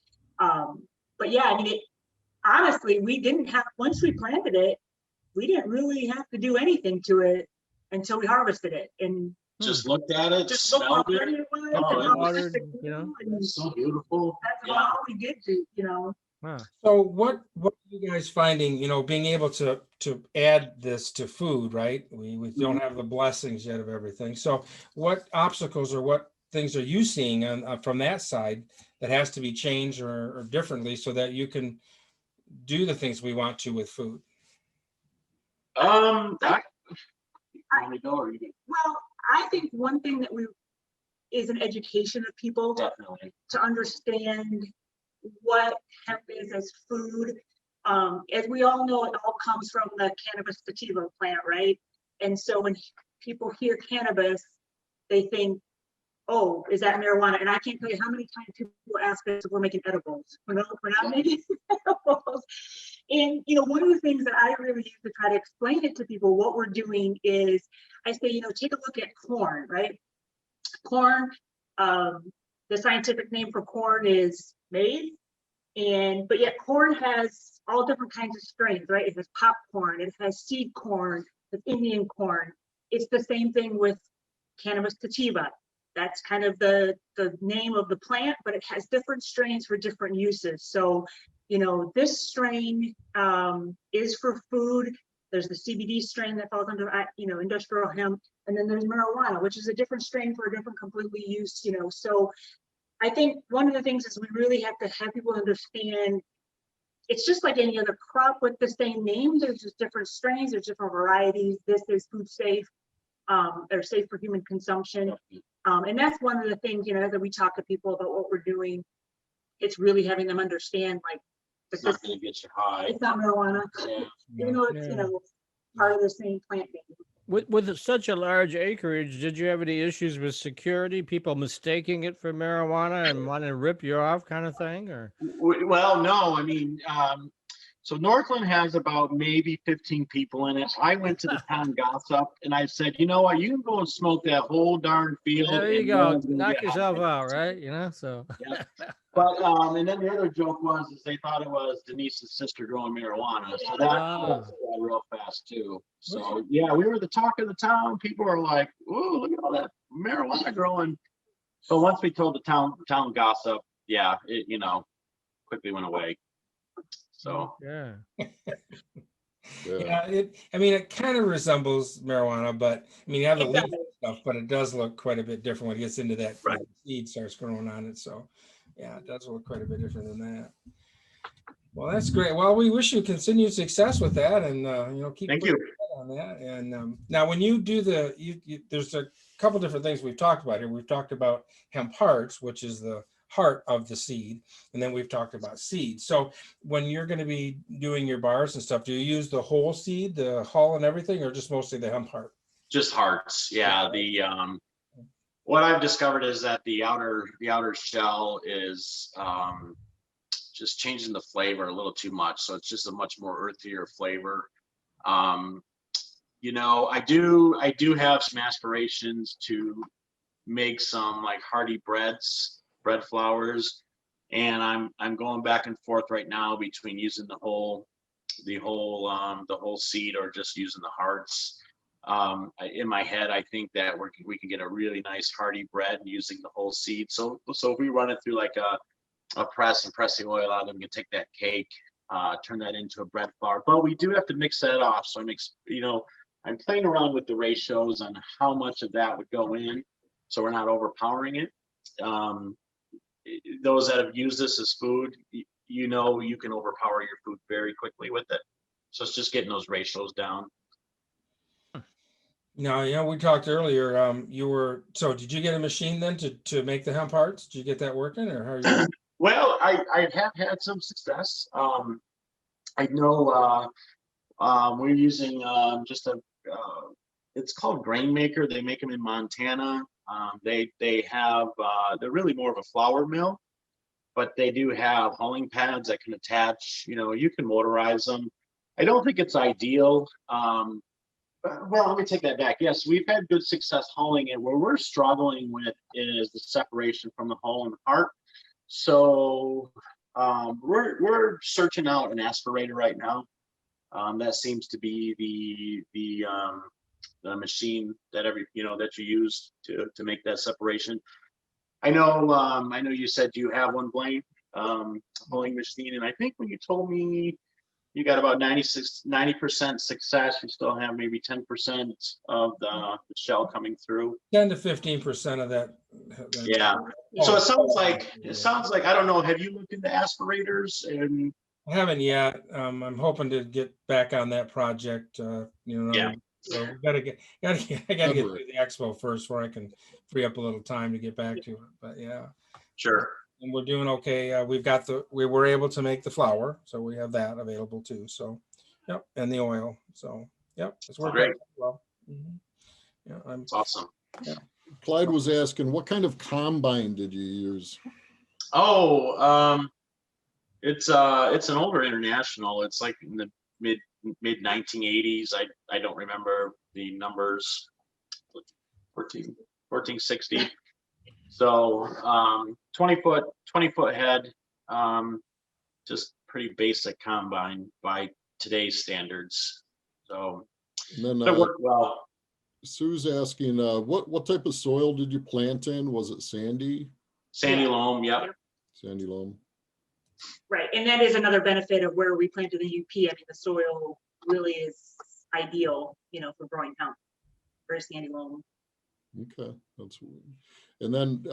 But yeah, honestly, we didn't have, once we planted it, we didn't really have to do anything to it until we harvested it. And just looked at it, just looked how pretty it was. Oh, and how watered, perfect it was, and it's so beautiful. that's all we did to, Huh. So what are you guys finding, being able to add this to food, right? We don't have the blessings yet of everything. So what obstacles or what things are you seeing on from that side that has to be changed or differently so that you can do the things we want to with food? I, want to go or you Well, I think one thing that is an education of people definitely. to understand what hemp is as food. As we all know, it all comes from the cannabis sativa plant, right? And so when people hear cannabis, they think, oh, is that marijuana? And I can't tell you how many times people ask us if we're making edibles. We're not making edibles. And, one of the things that I really use to try to explain it to people, what we're doing is I say, take a look at corn, right? Corn, the scientific name for corn is maize. But yet corn has all different kinds of strains, right? It has popcorn, it has seed corn, it's Indian corn. It's the same thing with cannabis sativa. That's kind of the name of the plant, but it has different strains for different uses. So, this strain is for food. There's the CBD strain that falls under, industrial hemp. And then there's marijuana, which is a different strain for a different completely use, So I think one of the things is we really have to have people understand it's just like any other crop with the same name. There's just different strains, there's different varieties. This is food safe, or safe for human consumption. And that's one of the things, that we talk to people about what we're doing. It's really having them understand, like, It's not going to get you high. it's not marijuana, Yeah. even though it's, part of the same plant name. With such a large acreage, did you have any issues with security? People mistaking it for marijuana and wanting to rip you off, kind of thing, or? Well, no, I mean, so Northland has about maybe 15 people in it. I went to the town gossip and I said, you know what, you can go and smoke that whole darn field. There you and no go. one's gonna Knock get yourself high. out, right? So. Yep. But and then the other joke was is they thought it was Denise's sister growing marijuana. So that Ah. got real fast too. So yeah, we were the talk of the town. People are like, "Ooh, look at all that marijuana growing." So once we told the town gossip, yeah, it quickly went away. So Yeah. Yeah, it kind of resembles marijuana, but you have the leaf stuff, but it does look quite a bit different when it gets into that Right. seed starts growing on it. So yeah, it does look quite a bit different than that. Well, that's great. Well, we wish you continued success with that, and keep thank pushing you. on that. And now, when you do there's a couple different things we've talked about here. We've talked about hemp hearts, which is the heart of the seed, and then we've talked about seeds. So when you're going to be doing your bars and stuff, do you use the whole seed, the hull and everything, or just mostly the hemp heart? Just hearts. Yeah. The what I've discovered is that the outer shell is just changing the flavor a little too much. So it's just a much more earthier flavor. I do have some aspirations to make some like hearty bread flours, and I'm going back and forth right now between using the whole seed or just using the hearts. In my head, I think that we can get a really nice hearty bread using the whole seed. So if we run it through like a press and press the oil out, then we can take that cake, turn that into a bread flour. But we do have to mix that off. So I'm playing around with the ratios on how much of that would go in, so we're not overpowering it. Those that have used this as food, you can overpower your food very quickly with it. So it's just getting those ratios down. No, we talked earlier. Did you get a machine then to make the hemp hearts? Did you get that working, or how are you? Well, I have had some success. I know we're using it's called Grain Maker. They make them in Montana. They have they're really more of a flour mill, but they do have hulling pads that can attach. You can motorize them. I don't think it's ideal. Well, let me take that back. Yes, we've had good success hulling it. Where we're struggling with is the separation from the hull and the heart. So we're searching out an aspirator right now. That seems to be the machine that that you use to make that separation. I know you said you have one, Blaine. Hulling machine. And I think when you told me you got about 90% success, you still have maybe 10% of the shell coming through. 10 to 15% of that. Yeah. So it sounds like, I don't know, have you looked into aspirators? And I haven't yet. I'm hoping to get back on that project. Yeah. So we I gotta get through the expo first, where I can free up a little time to get back to it. But yeah, sure. and we're doing okay. We were able to make the flour, so we have that available too. So, yep, and the oil. So, yep, it's working Great. well. Yeah, It's awesome. Clyde was asking, what kind of combine did you use? Oh, it's an older International. It's like in the mid 1980s. I don't remember the numbers. 1460. So 20 foot head, just pretty basic combine by today's standards. So And then it worked well. Sue's asking, what type of soil did you plant in? Was it sandy? Sandy loam, yep. Sandy loam. Right, and that is another benefit of where we planted the UP. I mean, the soil really is ideal, for growing hemp, for sandy loam. Okay, and then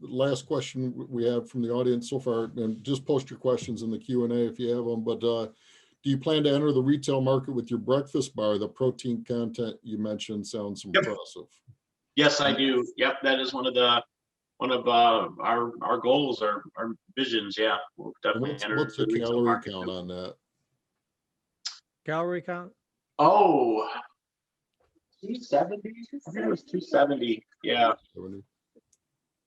last question we have from the audience so far, and just post your questions in the Q&A if you have them, but do you plan to enter the retail market with your breakfast bar? The protein content you mentioned sounds impressive. Yes, I do. Yep, that is one of our goals, our visions. Yeah, we'll definitely enter. What's the calorie count on that? Calorie count? Oh, 270. I think it was 270. Yeah. 70.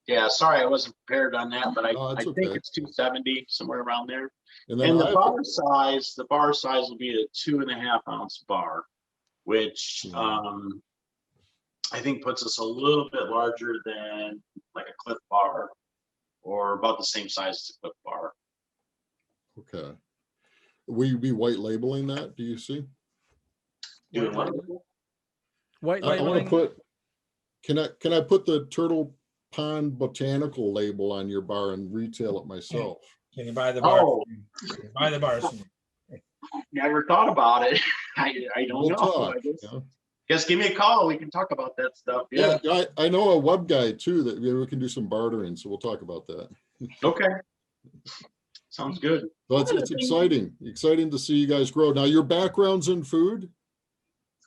Yeah. Sorry, I wasn't prepared on that, but I Okay. think it's 270, somewhere around there. And then the bar size will be a 2.5 ounce bar, which I think puts us a little bit larger than like a Cliff bar, or about the same size as a Cliff bar. Okay. Will you be white labeling that? Do you see? Doing what? White I want labeling? to put. Can I put the Turtle Pond Botanical label on your bar and retail it myself? Can you buy the bar? Oh. Can you buy the bars from me? Never thought about it. I don't We'll know. talk. Just give me a call. We can talk about that stuff. Yeah. I know a web guy too that we can do some bartering, so we'll talk about that. Okay. Sounds good. So it's exciting to see you guys grow. Now your background's in food?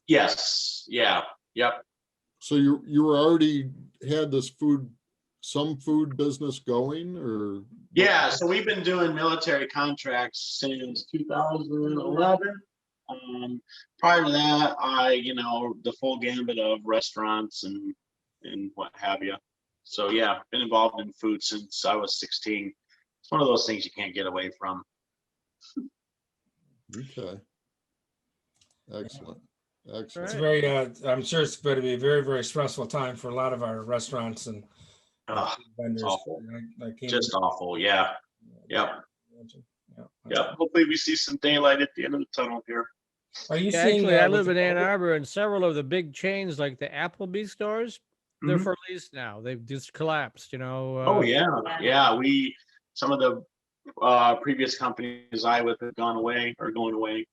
Yes. Yeah. Yep. So you were already had this some food business going, or? Yeah. So we've been doing military contracts since 2011. Prior to that, the full gambit of restaurants and what have you. So yeah, been involved in food since I was 16. It's one of those things you can't get away from. Okay. Excellent. It's very, I'm sure it's going to be a very, very stressful time for a lot of our restaurants and vendors. Awful. Just awful. Yeah. Yep. Yep. Hopefully we see some daylight at the end of the tunnel here. Are you seeing? Actually, I live in Ann Arbor, and several of the big chains, like the Applebee's stores, they're for lease now. They've just collapsed. Oh yeah, yeah. Some of the previous companies I with have gone away or going away.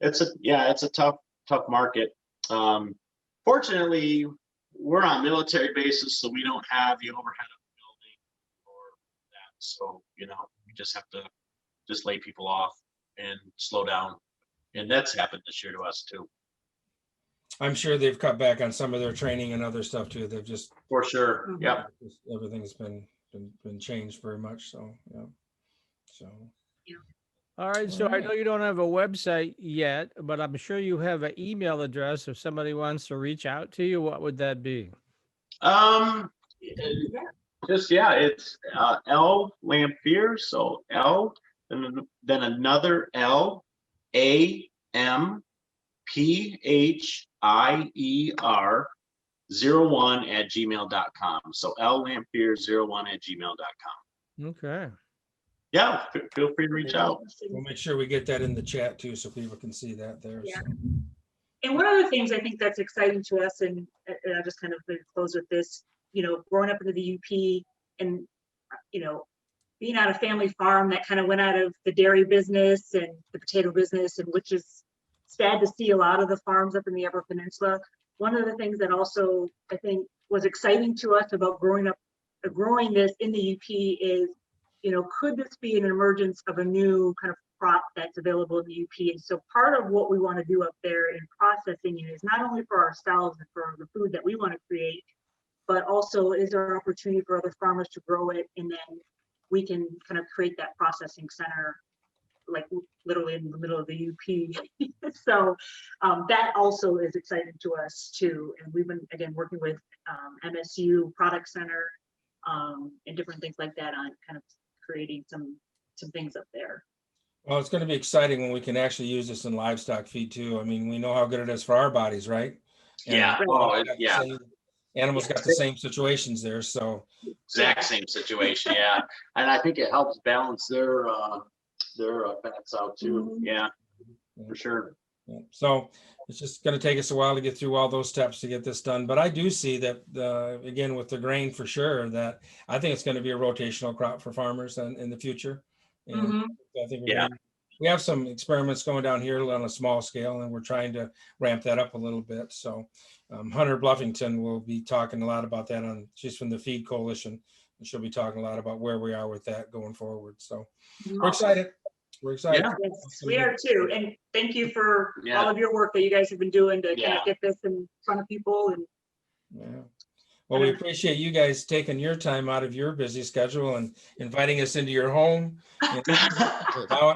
It's a tough market. Fortunately, we're on military bases, so we don't have the overhead of the building or that. So we just have to lay people off and slow down. And that's happened this year to us too. I'm sure they've cut back on some of their training and other stuff too. They've just for sure. Yep. Everything's been changed very much. So yeah. So yeah. All right. So I know you don't have a website yet, but I'm sure you have an email address. If somebody wants to reach out to you, what would that be? It's L Lamphere. So L and then another L AMPHIER 01@gmail.com. So LLamphere01@gmail.com. Okay. Yeah, feel free to reach out. We'll make sure we get that in the chat too, so people can see that there. Yeah. So. And one of the things I think that's exciting to us, and I'll just kind of close with this, growing up into the UP, and being on a family farm that kind of went out of the dairy business and the potato business, and which is sad to see a lot of the farms up in the Upper Peninsula. One of the things that also I think was exciting to us about growing this in the UP is, could this be an emergence of a new kind of crop that's available in the UP? And so part of what we want to do up there in processing it is not only for ourselves and for the food that we want to create, but also is there an opportunity for other farmers to grow it, and then we can kind of create that processing center, like literally in the middle of the UP. So that also is exciting to us too. And we've been, again, working with MSU Product Center and different things like that on kind of creating some things up there. Well, it's going to be exciting when we can actually use this in livestock feed too. I mean, we know how good it is for our bodies, right? And Yeah. Oh, yeah. Animals got the same situations there, so. Exact same situation, yeah. And I think it helps balance their fats out too. Mhm. Yeah, for sure. Yeah. So it's just going to take us a while to get through all those steps to get this done. But I do see that, again, with the grain for sure, that I think it's going to be a rotational crop for farmers in the future. And Mhm. I think Yeah. we have some experiments going down here on a small scale, and we're trying to ramp that up a little bit. So Hunter Bluffington will be talking a lot about that she's from the Feed Coalition, and she'll be talking a lot about where we are with that going forward. So we're excited. We're excited. Yeah. Yes, we are too. And thank you for Yeah. all of your work that you guys have been doing to kind Yeah. of get this in front of people. And Yeah. Well, we appreciate you guys taking your time out of your busy schedule and inviting us into your home. And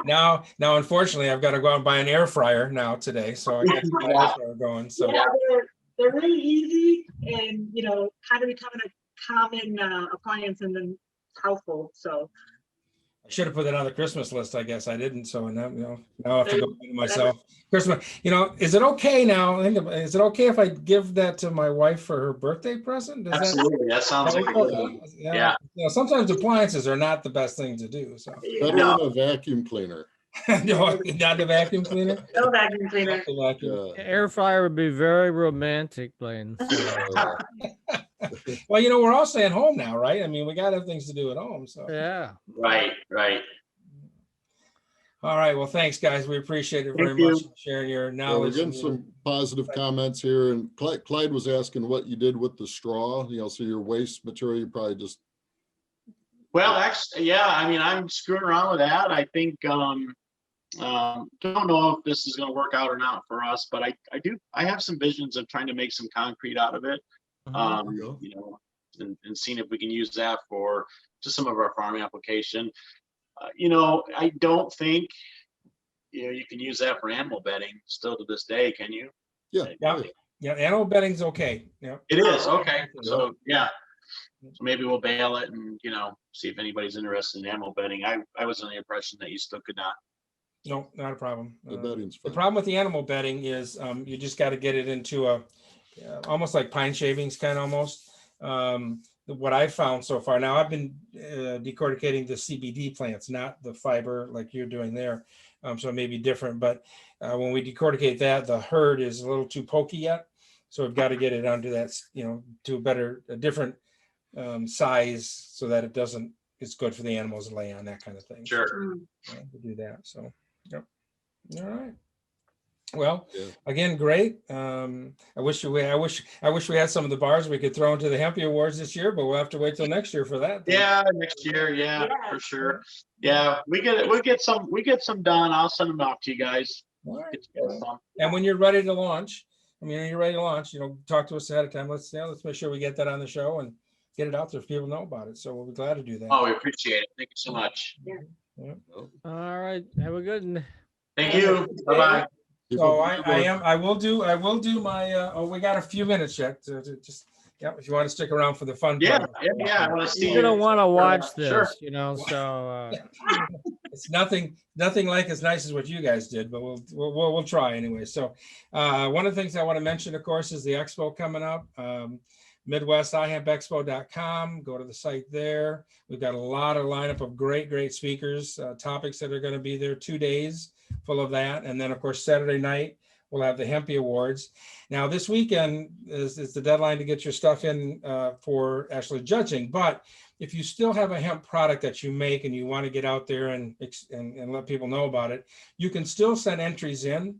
now, unfortunately, I've got to go out and buy an air fryer now today, so I got to get an air fryer going. So yeah, they're really easy, and kind of becoming a common appliance in the household. So I should have put that on the Christmas list. I guess I didn't. So now, now I have to go to myself. Christmas. Is it okay now? Is it okay if I give that to my wife for her birthday present? Absolutely. That sounds like a good one. Yeah. Sometimes appliances are not the best thing to do. So Better than a vacuum cleaner. no, not the vacuum cleaner. no vacuum cleaner. Yeah. Air fryer would be very romantic, Blaine. Well, we're all staying home now, right? I mean, we got to have things to do at home. So Yeah. Right. all right. Well, thanks, guys. We appreciate it very Thank you. much. Sharing your We're knowledge. getting some positive comments here, and Clyde was asking what you did with the straw. So your waste material, you probably just. Well, actually, yeah. I mean, I'm screwing around with that. I think don't know if this is going to work out or not for us, but I have some visions of trying to make some concrete out of it. And seeing if we can use that for just some of our farming application. I don't think you can use that for animal bedding still to this day, can you? Yeah. Yeah, animal bedding's okay. Yeah. It is, okay. So yeah. So maybe we'll bail it and see if anybody's interested in animal bedding. I was under the impression that you still could not. No, not a problem. The bedding's The fine. problem with the animal bedding is you just got to get it into a almost like pine shavings kind of almost. What I've found so far, now I've been decorticating the CBD plants, not the fiber like you're doing there. So it may be different, but when we decorticate that, the herd is a little too pokey yet. So we've got to get it onto that, to a different size so that it's good for the animals to lay on, that kind of thing. Sure. So, to do that. So, yep. All right. Well, Yeah. again, great. I wish we had some of the bars we could throw into the Hempy Awards this year, but we'll have to wait till next year for that. Yeah, next year. Yeah, for sure. Yeah, we get some done. I'll send them out to you guys. All right. Get you guys some. And when you're ready to launch, talk to us ahead of time. Let's make sure we get that on the show and get it out there if people know about it. So we'll be glad to do that. Oh, we appreciate it. Thank you so much. Yeah. All right. Have a good one. Thank you. Bye-bye. So I will do my, we got a few minutes yet to just, if you want to stick around for the fun. Yeah, part. I want to see. You're gonna want to watch Sure. this, so It's nothing like as nice as what you guys did, but we'll try anyway. So one of the things I want to mention, of course, is the expo coming up. MidwestIHempExpo.com. Go to the site there. We've got a lot of lineup of great speakers, topics that are going to be there, 2 days full of that. And then, of course, Saturday night, we'll have the Hempy Awards. Now, this weekend is the deadline to get your stuff in for actually judging. But if you still have a hemp product that you make and you want to get out there and let people know about it, you can still send entries in.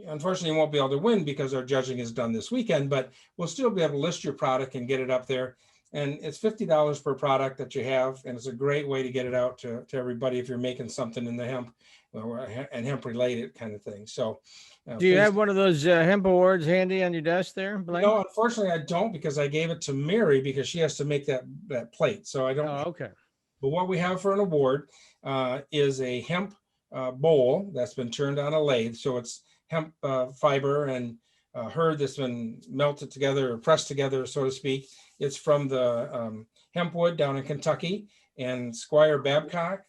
Unfortunately, you won't be able to win because our judging is done this weekend, but we'll still be able to list your product and get it up there. And it's $50 per product that you have. And it's a great way to get it out to everybody if you're making something in the hemp and hemp related kind of thing. So Do you have one of those hemp awards handy on your desk there, Blaine? No, unfortunately, I don't, because I gave it to Mary because she has to make that plate. So I don't. Oh, okay. But what we have for an award is a hemp bowl that's been turned on a lathe. So it's hemp fiber and hurd that's been melted together or pressed together, so to speak. It's from the hemp wood down in Kentucky, and Squire Babcock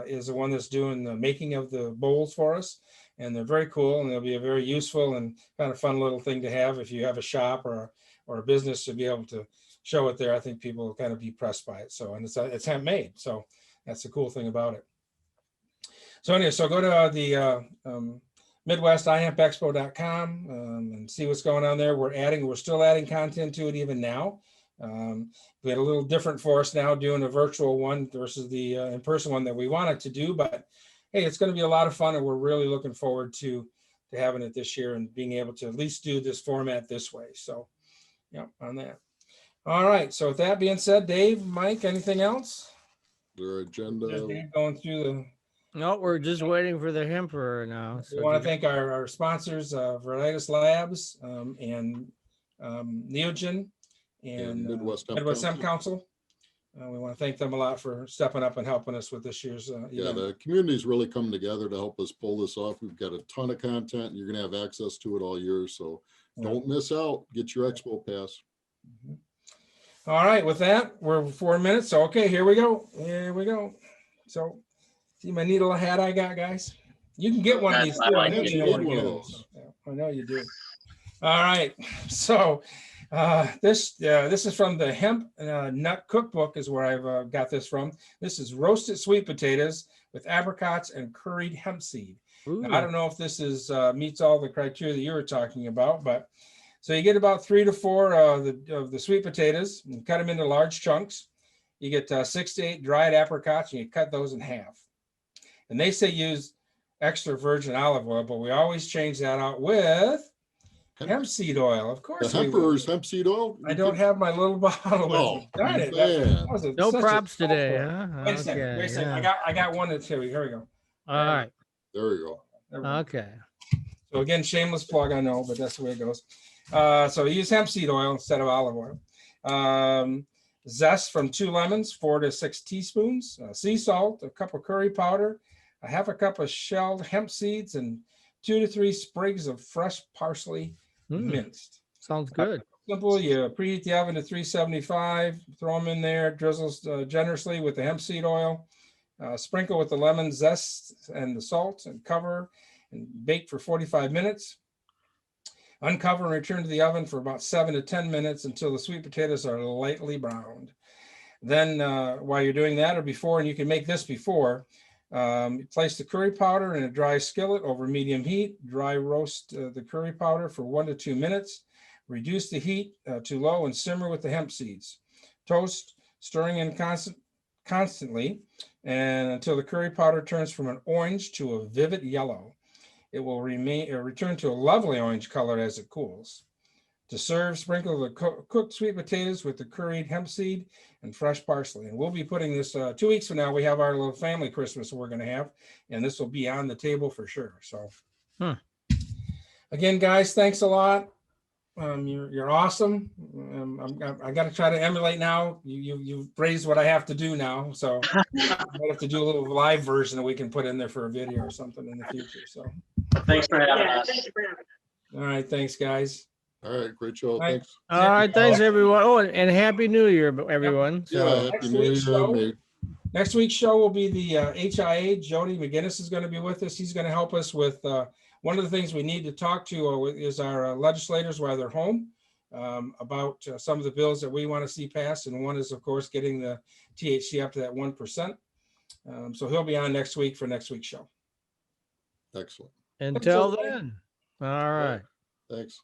is the one that's doing the making of the bowls for us. And they're very cool, and they'll be a very useful and kind of fun little thing to have if you have a shop or a business to be able to show it there. I think people will kind of be impressed by it. So, and it's handmade, so that's the cool thing about it. So anyway, so go to the Midwest ihempexpo.com and see what's going on there. We're still adding content to it even now. We had a little different for us now doing a virtual one versus the in-person one that we wanted to do, but hey, it's going to be a lot of fun, and we're really looking forward to having it this year and being able to at least do this format this way. So, yeah, on that. All right. So with that being said, Dave, Mike, anything else? Their agenda. Dave going through the. No, we're just waiting for the hemper now. We want to thank our sponsors, Varietas Labs and Neogen and Midwest Hemp Council. We want to thank them a lot for stepping up and helping us with this year's event. The community's really come together to help us pull this off. We've got a ton of content, and you're going to have access to it all year. So don't miss out. Get your expo pass. Mm-hmm. All right. With that, we're 4 minutes. So, okay, here we go. Here we go. So, see my neat little hat I got, guys? You can get one of these. I like it. You need one of those. I know you do. All right. So, this is from the Hemp Nut Cookbook is where I've got this from. This is roasted sweet potatoes with apricots and curried hemp seed. Now, I don't know if this is meets all the criteria that you were talking about, but so you get about 3 to 4 of the sweet potatoes and cut them into large chunks. You get 6 to 8 dried apricots, and you cut those in half. And they say use extra virgin olive oil, but we always change that out with hemp seed oil. Of course. The Hemper's hemp seed oil? I don't have my little bottle with me. Darn it. Man. No props today, huh? Wait a second. Wait a second. Yeah. I got one that's here. Here we go. All right. There we go. Okay. So again, shameless plug, I know, but that's the way it goes. So use hemp seed oil instead of olive oil. Zest from 2 lemons, 4 to 6 teaspoons. Sea salt, a cup of curry powder, a half a cup of shelled hemp seeds, and 2 to 3 sprigs of fresh parsley minced. Sounds good. Simple. You preheat the oven to 375. Throw them in there. Drizzle generously with the hemp seed oil. Sprinkle with the lemon zest and the salt, and cover and bake for 45 minutes. Uncover and return to the oven for about 7 to 10 minutes until the sweet potatoes are lightly browned. Then while you're doing that or before, and you can make this before, place the curry powder in a dry skillet over medium heat. Dry roast the curry powder for 1 to 2 minutes. Reduce the heat to low and simmer with the hemp seeds. Toast, stirring in constantly and until the curry powder turns from an orange to a vivid yellow. It will return to a lovely orange color as it cools. To serve, sprinkle the cooked sweet potatoes with the curried hemp seed and fresh parsley. And we'll be putting this 2 weeks from now. We have our little family Christmas we're going to have, and this will be on the table for sure. So, again, guys, thanks a lot. You're awesome. I got to try to emulate now. You've raised what I have to do now, so I have to do a little live version that we can put in there for a video or something in the future. So, Thanks for having Yeah, us. thank you for having us. all right, thanks, guys. All right, great show. Right. Thanks. All right. Thanks, everyone. Oh, and Happy New Year, everyone. Yeah, So, happy next New week's Year, show- mate. Next week's show will be the HIA. Jody McGinnis is going to be with us. He's going to help us with one of the things we need to talk to is our legislators while they're home about some of the bills that we want to see passed. And one is, of course, getting the THC up to that 1%. So he'll be on next week for next week's show. Excellent. Until then. All right. Thanks.